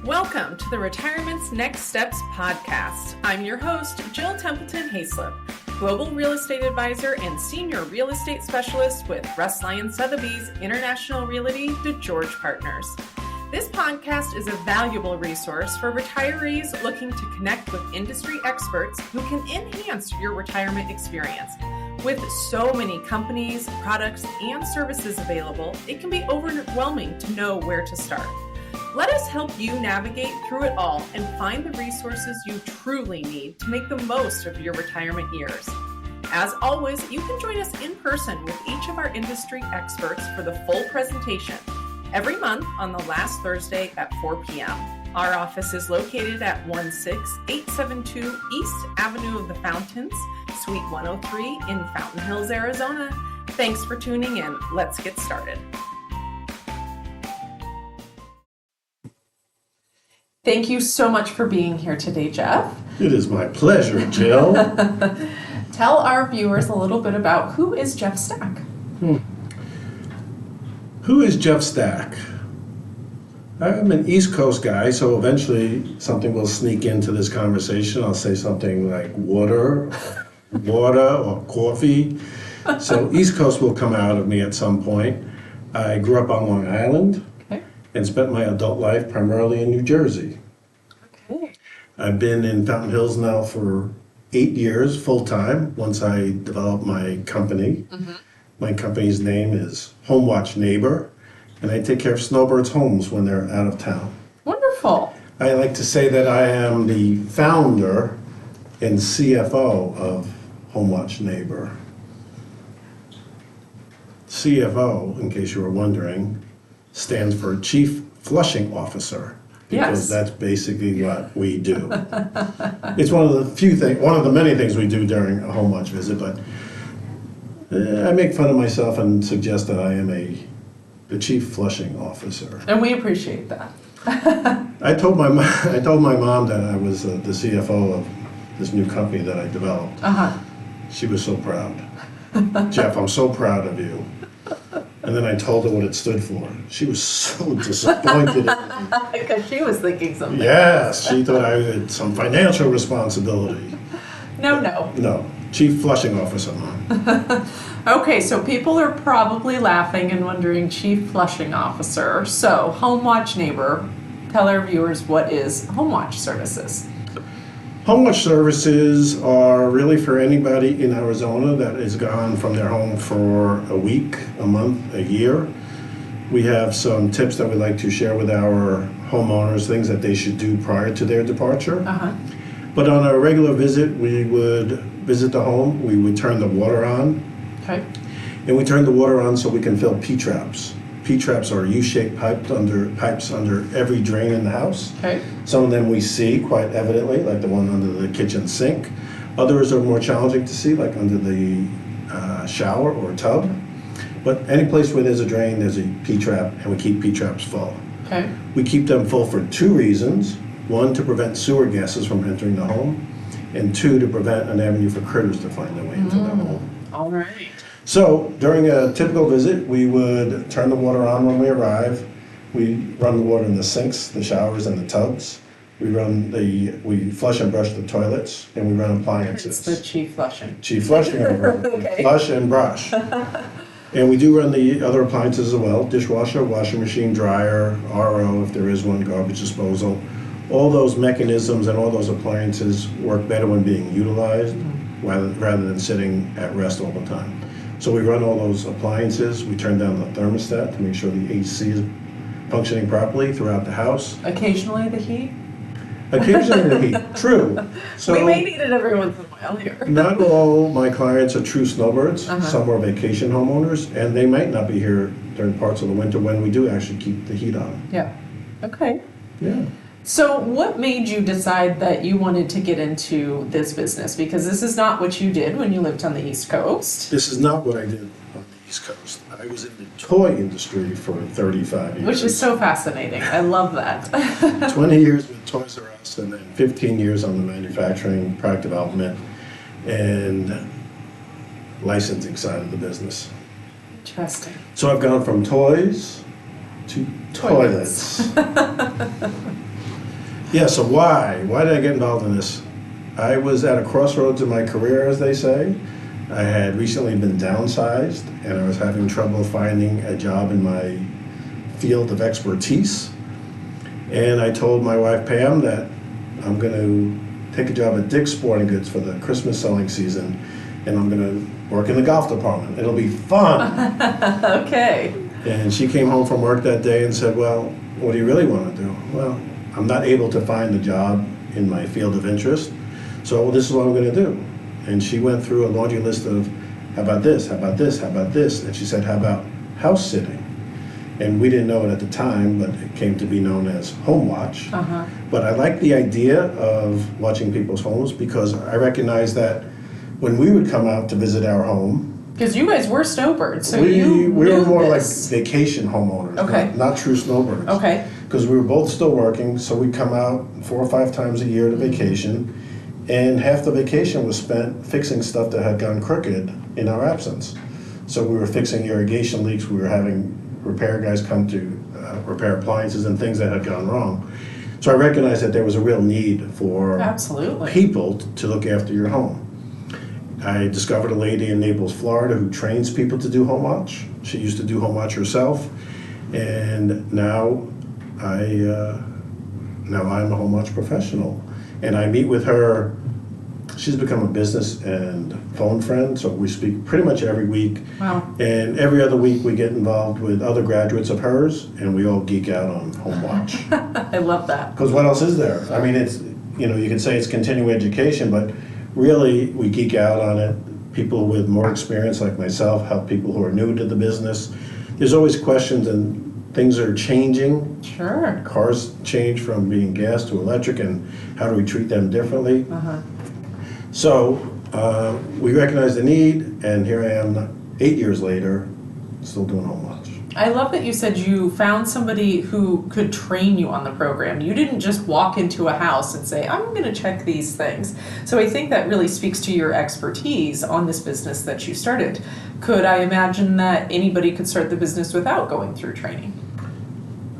Welcome to the Retirement's Next Steps podcast. I'm your host, Jill Templeton-Haislip, Global Real Estate Advisor and Senior Real Estate Specialist with Russ Lyon Sotheby's International Realty DeGeorge Partners. This podcast is a valuable resource for retirees looking to connect with industry experts who can enhance your retirement experience. With so many companies, products, and services available, it can be overwhelming to know where to start. Let us help you navigate through it all and find the resources you truly need to make the most of your retirement years. As always, you can join us in person with each of our industry experts for the full presentation every month on the last Thursday at 4 p.m. Our office is located at 16872 East Avenue of the Fountains, Suite 103 in Fountain Hills, Arizona. Thanks for tuning in. Let's get started. Thank you so much for being here today, Jeff. It is my pleasure, Jill. Tell our viewers a little bit about who is Jeff Stack. Who is Jeff Stack? I'm an East Coast guy, so eventually something will sneak into this conversation. I'll say something like water or coffee. So East Coast will come out of me at some point. I grew up on Long Island. And spent my adult life primarily in New Jersey. Okay. I've been in Fountain Hills now for 8 years, full-time, once I developed my company. Mm-hmm. My company's name is Home Watch Neighbor, and I take care of snowbirds' homes when they're out of town. Wonderful. I like to say that I am the founder and CFO of Home Watch Neighbor. CFO, in case you were wondering, stands for Chief Flushing Officer, because that's basically what we do. It's one of the many things we do during a home watch visit, but I make fun of myself and suggest that I am the Chief Flushing Officer. And we appreciate that. I told my mom that I was the CFO of this new company that I developed. She was so proud. Jeff, I'm so proud of you. And then I told her what it stood for. She was so disappointed. Because she was thinking something. Yes, she thought I had some financial responsibility. No. Chief Flushing Officer, Mom. Okay, so people are probably laughing and wondering, Chief Flushing Officer. So, Home Watch Neighbor, tell our viewers what is Home Watch Services. Home watch services are really for anybody in Arizona that is gone from their home for a week, a month, a year. We have some tips that we like to share with our homeowners, things that they should do prior to their departure. But on a regular visit, we would visit the home, we would turn the water on. Okay. And we turn the water on so we can fill P-traps. P-traps are U-shaped pipes under every drain in the house. Okay. Some of them we see quite evidently, like the one under the kitchen sink. Others are more challenging to see, like under the shower or tub. But any place where there's a drain, there's a P-trap, and we keep P-traps full. Okay. We keep them full for two reasons. One, to prevent sewer gases from entering the home, and two, to prevent an avenue for critters to find their way into the home. All right. So during a typical visit, we would turn the water on when we arrive. We run the water in the sinks, the showers, and the tubs. We flush and brush the toilets, and we run appliances. It's the Chief Flushing. Chief Flushing. Okay. Flush and brush. And we do run the other appliances as well: dishwasher, washing machine, dryer, RO if there is one, garbage disposal. All those mechanisms and all those appliances work better when being utilized rather than sitting at rest all the time. So we run all those appliances, we turn down the thermostat to make sure the AC is functioning properly throughout the house. Occasionally the heat? Occasionally the heat, true. So we may need it every once in a while here. Not all my clients are true snowbirds. Some are vacation homeowners, and they might not be here during parts of the winter when we do actually keep the heat on. Yeah. Okay. Yeah. So what made you decide that you wanted to get into this business? Because this is not what you did when you lived on the East Coast. This is not what I did on the East Coast. I was in the toy industry for 35 years. Which is so fascinating. I love that. 20 years with Toys R Us, and then 15 years on the manufacturing, product development, and licensing side of the business. Interesting. So I've gone from toys to toilets. Yeah, so why? Why did I get involved in this? I was at a crossroads in my career, as they say. I had recently been downsized, and I was having trouble finding a job in my field of expertise. And I told my wife, Pam, that I'm going to take a job at Dick's Sporting Goods for the Christmas selling season, and I'm going to work in the golf department. It'll be fun. Okay. And she came home from work that day and said, well, what do you really want to do? Well, I'm not able to find a job in my field of interest, so this is what I'm going to do. And she went through a laundry list of, how about this, how about this, how about this? And she said, how about house sitting? And we didn't know it at the time, but it came to be known as home watch. But I like the idea of watching people's homes because I recognize that when we would come out to visit our home, because you guys were snowbirds, so we were more this. like vacation homeowners, Okay. not true snowbirds. Okay. Because we were both still working, so we'd come out 4 or 5 times a year to vacation, and half the vacation was spent fixing stuff that had gone crooked in our absence. So we were fixing irrigation leaks, we were having repair guys come to repair appliances and things that had gone wrong. So I recognized that there was a real need for Absolutely. people to look after your home. I discovered a lady in Naples, Florida who trains people to do home watch. She used to do home watch herself, and now I'm a home watch professional. And I meet with her. She's become a business and phone friend, so we speak pretty much every week. Wow. And every other week we get involved with other graduates of hers, and we all geek out on home watch. I love that. Because what else is there? I mean, it's, you can say it's continuing education, but really we geek out on it. People with more experience like myself help people who are new to the business. There's always questions, and things are changing. Sure. Cars change from being gas to electric, and how do we treat them differently? So we recognize the need, and here I am 8 years later, still doing home watch. I love that you said you found somebody who could train you on the program. You didn't just walk into a house and say, I'm going to check these things. So I think that really speaks to your expertise on this business that you started. Could I imagine that anybody could start the business without going through training?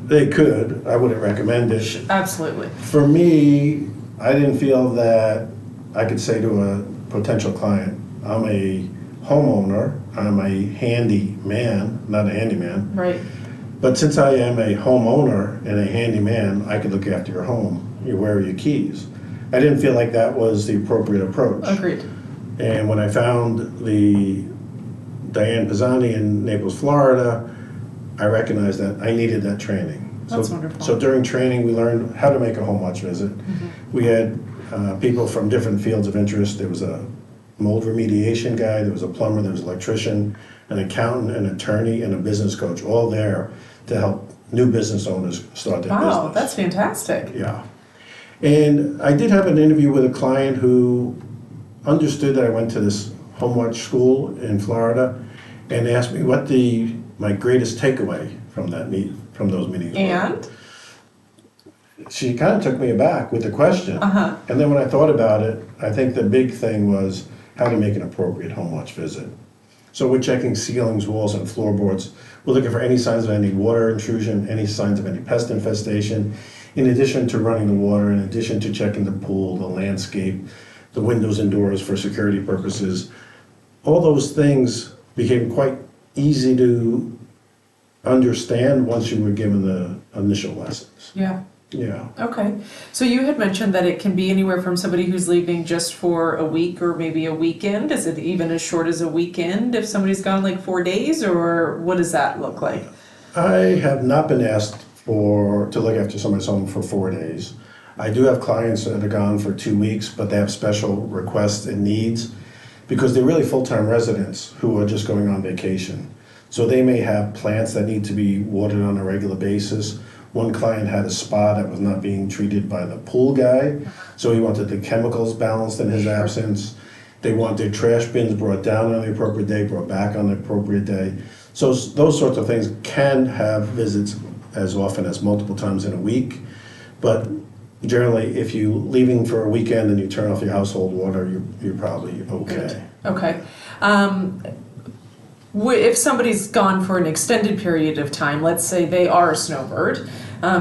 They could. I wouldn't recommend it. Absolutely. For me, I didn't feel that I could say to a potential client, I'm a homeowner, I'm a handy man, not a handyman. Right. But since I am a homeowner and a handyman, I could look after your home. Where are your keys? I didn't feel like that was the appropriate approach. Agreed. And when I found the Diane Pisani in Naples, Florida, I recognized that I needed that training. That's wonderful. So during training, we learned how to make a home watch visit. We had people from different fields of interest. There was a mold remediation guy, there was a plumber, there was an electrician, an accountant, an attorney, and a business coach, all there to help new business owners start their business. Wow, that's fantastic. Yeah. And I did have an interview with a client who understood that I went to this home watch school in Florida and asked me what my greatest takeaway from those meetings were. And? She kind of took me aback with the question. And then when I thought about it, I think the big thing was how to make an appropriate home watch visit. So we're checking ceilings, walls, and floorboards. We're looking for any signs of any water intrusion, any signs of any pest infestation, in addition to running the water, in addition to checking the pool, the landscape, the windows and doors for security purposes. All those things became quite easy to understand once you were given the initial lessons. Yeah. Yeah. Okay. So you had mentioned that it can be anywhere from somebody who's leaving just for a week or maybe a weekend. Is it even as short as a weekend if somebody's gone like 4 days, or what does that look like? I have not been asked to look after somebody's home for 4 days. I do have clients that are gone for 2 weeks, but they have special requests and needs because they're really full-time residents who are just going on vacation. So they may have plants that need to be watered on a regular basis. One client had a spa that was not being treated by the pool guy, so he wanted the chemicals balanced in his absence. They wanted trash bins brought down on the appropriate day, brought back on the appropriate day. So those sorts of things can have visits as often as multiple times in a week, but generally, if you're leaving for a weekend and you turn off your household water, you're probably okay. Okay. if somebody's gone for an extended period of time, let's say they are a snowbird,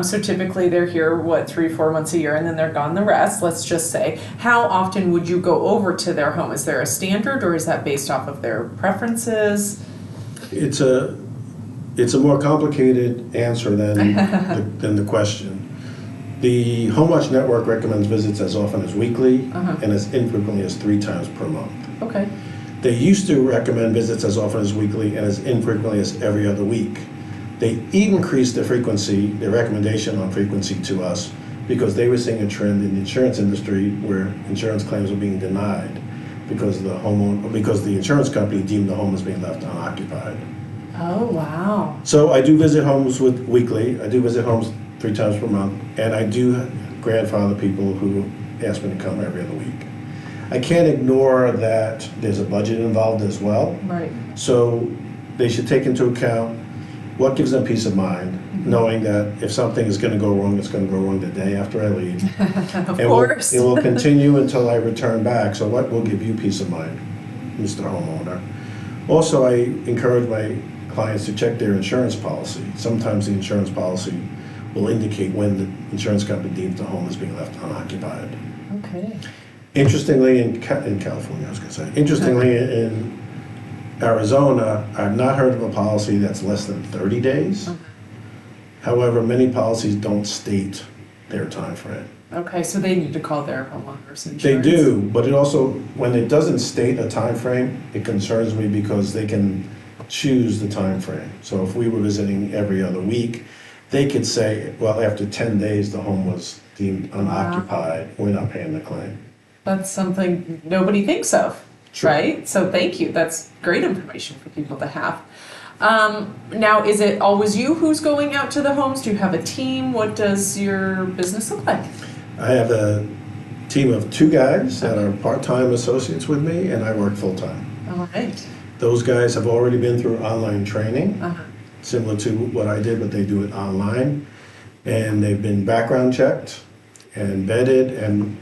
so typically they're here, 3-4 months a year, and then they're gone the rest, let's just say, how often would you go over to their home? Is there a standard, or is that based off of their preferences? It's a more complicated answer than the question. The Home Watch Network recommends visits as often as weekly and as infrequently as 3 times per month. Okay. They used to recommend visits as often as weekly and as infrequently as every other week. They increased the frequency, their recommendation on frequency to us, because they were seeing a trend in the insurance industry where insurance claims were being denied because the insurance company deemed the home as being left unoccupied. Oh, wow. So I do visit homes weekly. I do visit homes 3 times per month, and I do grandfather people who ask me to come every other week. I can't ignore that there's a budget involved as well. Right. So they should take into account what gives them peace of mind, knowing that if something is going to go wrong, it's going to go wrong the day after I leave. Of course. It will continue until I return back. So what will give you peace of mind, Mr. Homeowner? Also, I encourage my clients to check their insurance policy. Sometimes the insurance policy will indicate when the insurance company deems the home as being left unoccupied. Okay. Interestingly, in California, I was going to say, in Arizona, I've not heard of a policy that's less than 30 days. Okay. However, many policies don't state their time frame. Okay, so they need to call their homeowners insurance. They do, but it also, when it doesn't state a time frame, it concerns me because they can choose the time frame. So if we were visiting every other week, they could say, well, after 10 days, the home was deemed unoccupied. We're not paying the claim. That's something nobody thinks of, Sure. right? So thank you. That's great information for people to have. Now, is it always you who's going out to the homes? Do you have a team? What does your business look like? I have a team of 2 guys that are part-time associates with me, and I work full-time. All right. Those guys have already been through online training, Uh-huh. similar to what I did, but they do it online. And they've been background checked and vetted, and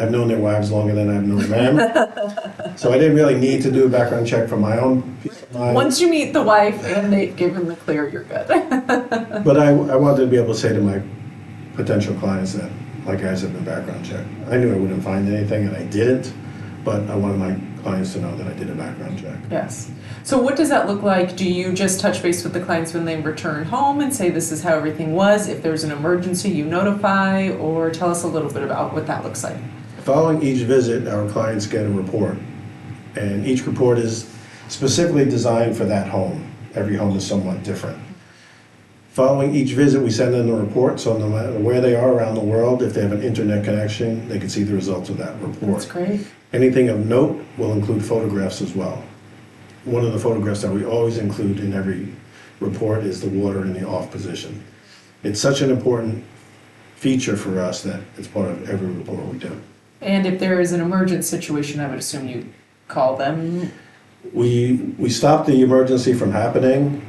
I've known their wives longer than I've known them. So I didn't really need to do a background check for my own peace of mind. Once you meet the wife and they've given the clear, you're good. But I wanted to be able to say to my potential clients that my guys have been background checked. I knew I wouldn't find anything, and I didn't, but I wanted my clients to know that I did a background check. Yes. So what does that look like? Do you just touch base with the clients when they return home and say this is how everything was? If there's an emergency, you notify, or tell us a little bit about what that looks like. Following each visit, our clients get a report, and each report is specifically designed for that home. Every home is somewhat different. Following each visit, we send in a report, so no matter where they are around the world, if they have an internet connection, they can see the results of that report. That's great. Anything of note will include photographs as well. One of the photographs that we always include in every report is the water in the off position. It's such an important feature for us that it's part of every report we do. And if there is an emergent situation, I would assume you call them. We stop the emergency from happening,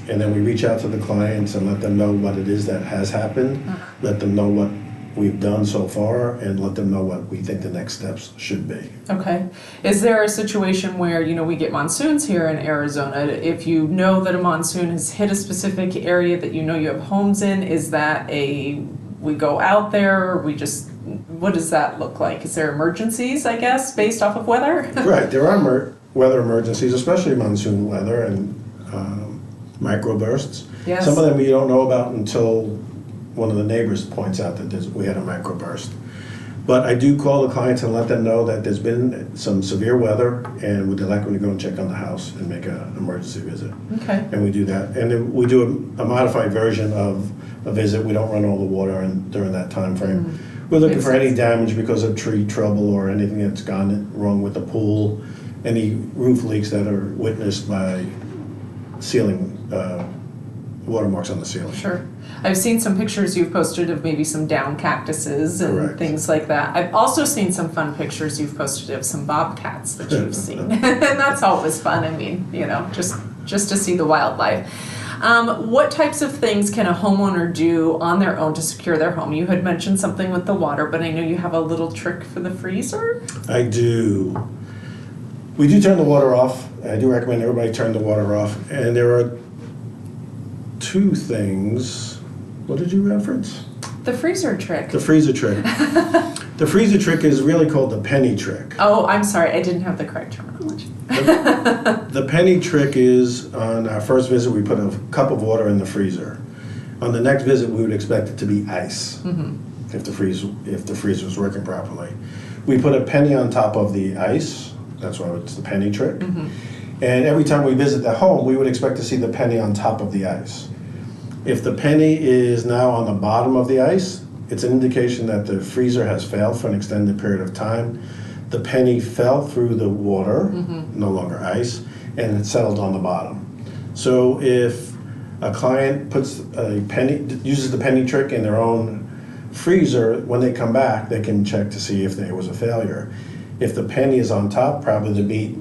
and then we reach out to the clients and let them know what it is that has happened, let them know what we've done so far, and let them know what we think the next steps should be. Okay. Is there a situation where, we get monsoons here in Arizona? If you know that a monsoon has hit a specific area that you have homes in, is that we go out there, or what does that look like? Is there emergencies, I guess, based off of weather? Right, there are weather emergencies, especially monsoon weather and microbursts. Yes. Some of them you don't know about until one of the neighbors points out that we had a microburst. But I do call the clients and let them know that there's been some severe weather, and would they like me to go and check on the house and make an emergency visit. Okay. And we do that. And then we do a modified version of a visit. We don't run all the water during that time frame. We're looking Makes for any sense. damage because of tree trouble or anything that's gone wrong with the pool, any roof leaks that are witnessed by ceiling, watermarks on the ceiling. Sure. I've seen some pictures you've posted of maybe some down cactuses and Correct. things like that. I've also seen some fun pictures you've posted of some bobcats that you've seen. And that's always fun. I mean, just to see the wildlife. What types of things can a homeowner do on their own to secure their home? You had mentioned something with the water, but I know you have a little trick for the freezer. I do. We do turn the water off. I do recommend everybody turn the water off. And there are two things. What did you reference? The freezer trick. The freezer trick. The freezer trick is really called the penny trick. Oh, I'm sorry. I didn't have the correct terminology. The penny trick is on our first visit, we put a cup of water in the freezer. On the next visit, we would expect it to be ice if the freezer was working properly. We put a penny on top of the ice. That's why it's the penny trick. And every time we visit the home, we would expect to see the penny on top of the ice. If the penny is now on the bottom of the ice, it's an indication that the freezer has failed for an extended period of time. The penny fell through the water, no longer ice, and it settled on the bottom. So if a client uses the penny trick in their own freezer, when they come back, they can check to see if there was a failure. If the penny is on top, probably the meat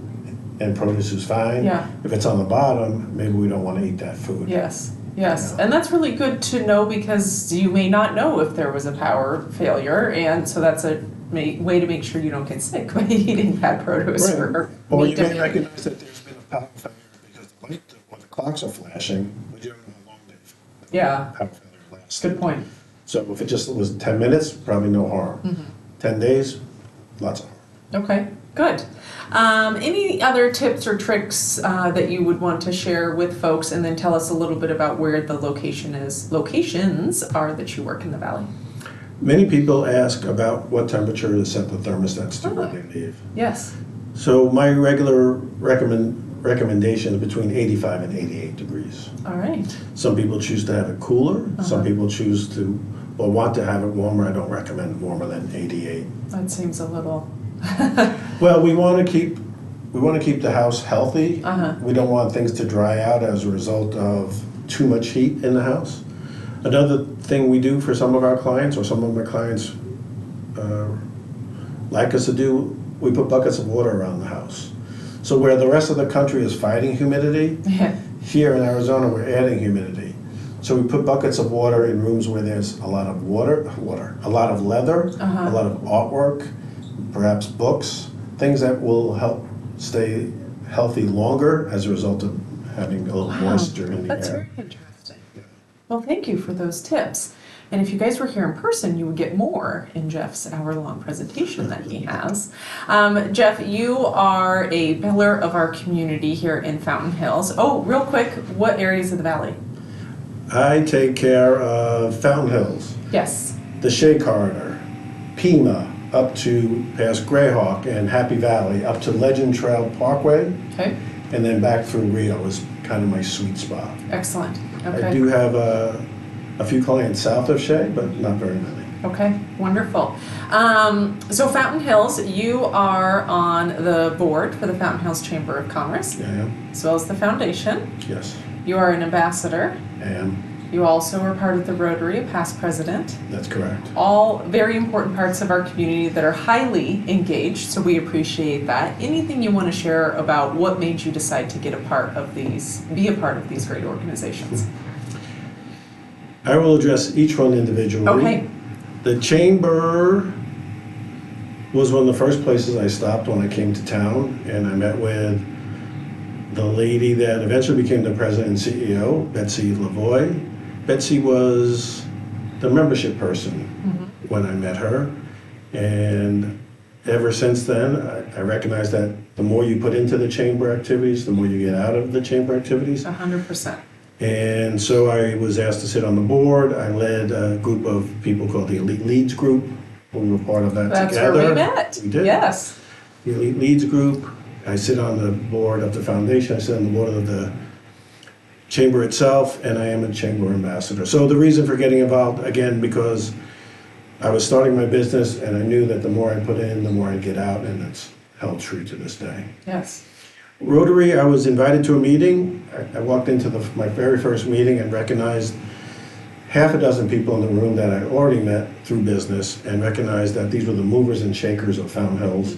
and produce is fine. Yeah. If it's on the bottom, maybe we don't want to eat that food. Yes. Yes, Yeah. and that's really good to know because you may not know if there was a power failure, and so that's a way to make sure you don't get sick by eating bad produce or Or meat. you may recognize that there's been a power failure because when the clocks are flashing, we don't know how long the Yeah, power failure lasts. good point. So if it just was 10 minutes, probably no harm. 10 days, lots of harm. Okay, good. Any other tips or tricks that you would want to share with folks, and then tell us a little bit about where the locations are that you work in the valley? Many people ask about what temperature to set the thermostats to when they leave. Yes. So my regular recommendation is between 85 and 88 degrees. All right. Some people choose to have it cooler. Some people choose to or want to have it warmer. I don't recommend warmer than 88. That seems a little. Well, we want to keep the house healthy. We don't want things to dry out as a result of too much heat in the house. Another thing we do for some of our clients, or some of my clients like us to do, we put buckets of water around the house. So where the rest of the country is fighting humidity, here in Arizona we're adding humidity. So we put buckets of water in rooms where there's a lot of a lot of leather, a lot of artwork, perhaps books, things that will help stay healthy longer as a result of having a little moisture in the That's air. very interesting. Well, thank you for those tips. And if you guys were here in person, you would get more in Jeff's hour-long presentation that he has. Jeff, you are a pillar of our community here in Fountain Hills. Oh, real quick, what areas of the valley? I take care of Fountain Hills, Yes. the Shea Corridor, Pima, up to past Greyhawk and Happy Valley, up to Legend Trail Parkway, Okay. and then back through Rio is kind of my sweet spot. Excellent. Okay. I do have a few clients south of Shea, but not very many. Okay, wonderful. So Fountain Hills, you are on the board for the Fountain Hills Chamber of Commerce, Yeah, I am. as well as the foundation. Yes, You are an ambassador. I am. You also are part of the Rotary, a past president. That's correct. All very important parts of our community that are highly engaged, so we appreciate that. Anything you want to share about what made you decide to be a part of these great organizations? I will address each one individually. Okay. The chamber was one of the first places I stopped when I came to town, and I met with the lady that eventually became the president and CEO, Betsy Lavoie. Betsy was the membership person when I met her, and ever since then, I recognized that the more you put into the chamber activities, the more you get out of the chamber activities. 100%. And so I was asked to sit on the board. I led a group of people called the Elite Leads Group. We were part of that That's together. where we met. We did. Yes. The Elite Leads Group. I sit on the board of the foundation. I sit on the board of the chamber itself, and I am a chamber ambassador. So the reason for getting involved, again, because I was starting my business, and I knew that the more I put in, the more I'd get out, and it's held true to this day. Yes. Rotary, I was invited to a meeting. I walked into my very first meeting and recognized half a dozen people in the room that I already met through business, and recognized that these were the movers and shakers of Fountain Hills,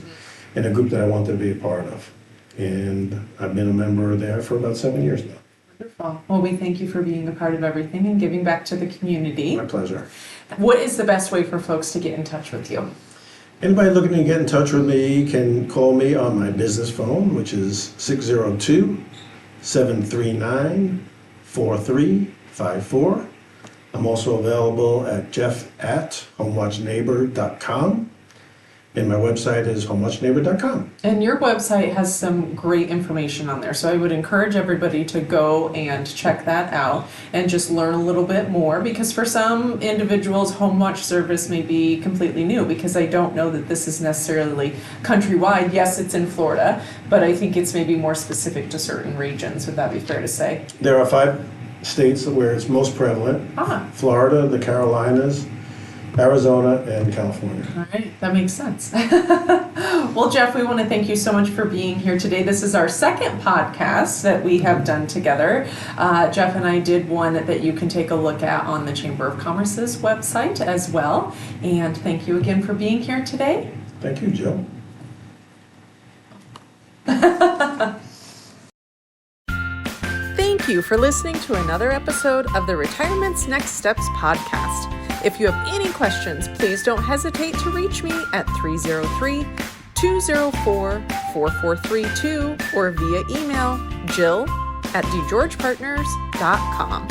and a group that I wanted to be a part of. And I've been a member there for about 7 years now. Wonderful. Well, we thank you for being a part of everything and giving back to the community. My pleasure. What is the best way for folks to get in touch with you? Anybody looking to get in touch with me can call me on my business phone, which is 602-739-4354. I'm also available at jeff@homewatchneighbor.com. And my website is homewatchneighbor.com. And your website has some great information on there. So I would encourage everybody to go and check that out and just learn a little bit more, because for some individuals, home watch service may be completely new, because I don't know that this is necessarily countrywide. Yes, it's in Florida, but I think it's maybe more specific to certain regions. Would that be fair to say? There are 5 states where it's most prevalent. Florida, the Carolinas, Arizona, and California. All right, that makes sense. Well, Jeff, we want to thank you so much for being here today. This is our second podcast that we have done together. Jeff and I did one that you can take a look at on the Chamber of Commerce's website as well. And thank you again for being here today. Thank you, Jill. Thank you for listening to another episode of the Retirement's Next Steps podcast. If you have any questions, please don't hesitate to reach me at 303-204-4432 or via email jill@dgeorgepartners.com.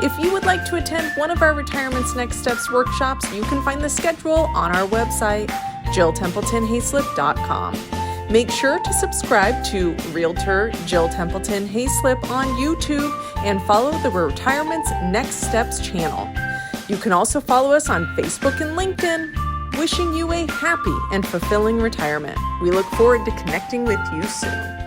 If you would like to attend one of our Retirement's Next Steps workshops, you can find the schedule on our website, Templeton-Haislip.com. Make sure to subscribe to Realtor Jill Templeton-Haislip on YouTube and follow the Retirement's Next Steps channel. You can also follow us on Facebook and LinkedIn. Wishing you a happy and fulfilling retirement. We look forward to connecting with you soon.